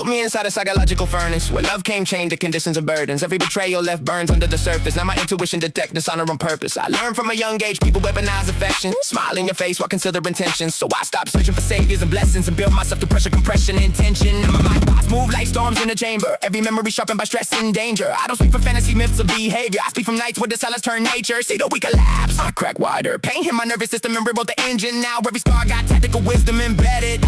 built me inside a psychological furnace where love came chained to conditions and burdens. Every betrayal left burns under the surface. Now my intuition detects dishonor on purpose. I learned from a young age people weaponize affection, smile in your face while conceal their intentions. So I stopped searching for saviors and blessings and built myself to pressure, compression, and tension. And my mind thoughts move like storms in a chamber, every memory sharpened by stress and danger. I don't speak from fantasy myths of behavior, I speak from nights where the silence turned nature. See the we collapse, I crack wider, pain hit my nervous system and rebuilt the engine. Now every scar got tactical wisdom embedded.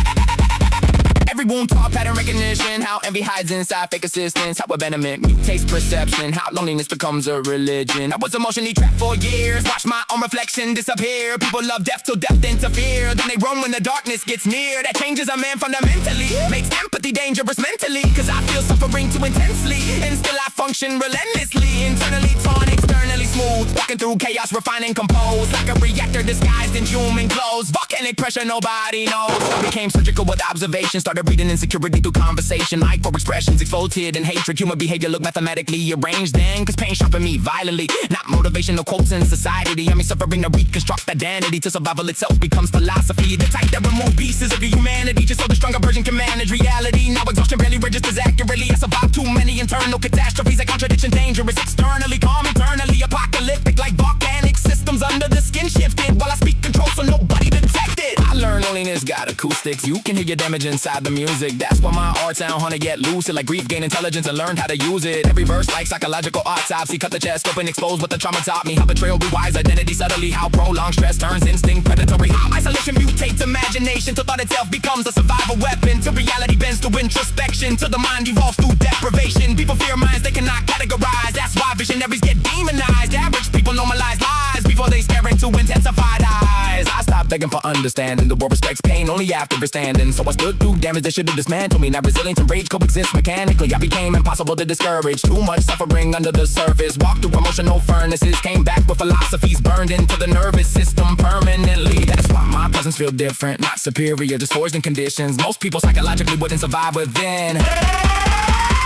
Every wound taught pattern recognition, how envy hides inside fake assistance, how abandonment mutates perception, how loneliness becomes a religion. I was emotionally trapped for years, watched my own reflection disappear. People love death till death interfere, then they run when the darkness gets near. That changes a man fundamentally, makes empathy dangerous mentally, cause I feel suffering too intensely, and still I function relentlessly. Internally torn, externally smooth, walking through chaos, refining, composed, like a reactor disguised in human clothes. Volcanic pressure nobody knows. I became surgical with observation, started reading insecurity through conversation, like for expressions exposed hidden hatred. Human behavior look mathematically arranged then, cause pain sharpened me violently, not motivational quotes in society. I mean suffering to reconstruct identity, till survival itself becomes philosophy. The type that remove pieces of your humanity, just so the stronger version can manage reality. Now exhaustion barely registers accurately. I survived too many internal catastrophes, a contradiction dangerous. Externally calm, internally apocalyptic, like volcanic systems under the skin shifted, while I speak control so nobody detect it. I learned loneliness got acoustics, you can hear your damage inside the music. That's why my art sound hunter get lucid, like grief gain intelligence and learned how to use it. Every verse like psychological autopsy, cut the chest open, expose what the trauma taught me. How betrayal rewires identity subtly, how prolonged stress turns instinct predatory, how isolation mutates imagination till thought itself becomes a survival weapon, till reality bends to introspection, till the mind evolves through deprivation. People fear minds they cannot categorize, that's why visionaries get demonized. Average people normalize lies before they stare into intensified eyes. I stopped begging for understanding, the world respects pain only after it's standing. So I stood through damage that should have dismantled me. Now resilience and rage coexist mechanically. I became impossible to discourage, too much suffering under the surface. Walked through emotional furnaces, came back with philosophies burned into the nervous system permanently. That's why my presence feel different, not superior, just forged in conditions most people psychologically wouldn't survive within.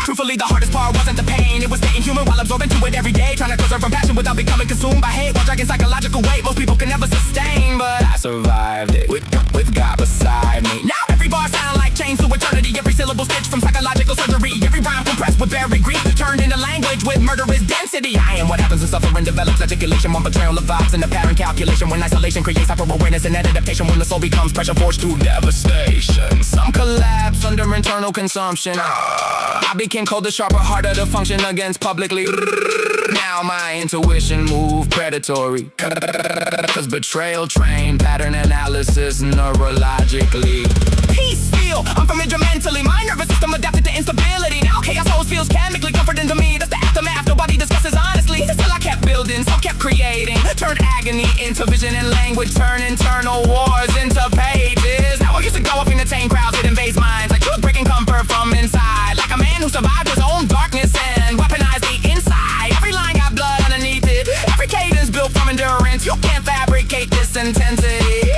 Truthfully, the hardest part wasn't the pain, it was staying human while absorbing to it every day, trying to conserve compassion without becoming consumed by hate, while dragging psychological weight most people can never sustain. But I survived it with God beside me. Now every bar sound like chains to eternity, every syllable stitched from psychological surgery, every rhyme compressed with buried grief, turned into language with murderous density. I am what happens when suffering develops articulation, one betrayal of vibes and apparent calculation, when isolation creates hyper-awareness and adaptation, when the soul becomes pressure forged through devastation. Some collapse under internal consumption. I became colder, sharper, harder to function against publicly. Now my intuition move predatory, cause betrayal trained pattern analysis neurologically. Peace feel, I'm familiar mentally, my nervous system adapted to instability. Now chaos always feels chemically comforting to me, that's the aftermath nobody discusses honestly. Still I kept building, some kept creating, turned agony into vision and language, turned internal wars into pages. Now I used to go off in the tame crowds, it invades minds like truth breaking comfort from inside, like a man who survived his own darkness and weaponized the inside. Every line got blood underneath it, every cadence built from endurance. You can't fabricate this intensity.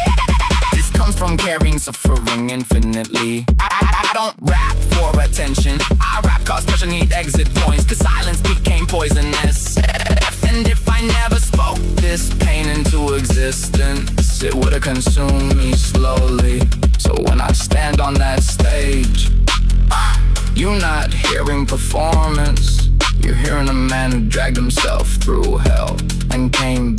This comes from carrying suffering infinitely. I don't rap for attention, I rap cause pressure need exit points, cause silence became poisonous. And if I never spoke this pain into existence, it would've consumed me slowly. So when I stand on that stage, you're not hearing performance, you're hearing a man who dragged himself through hell and came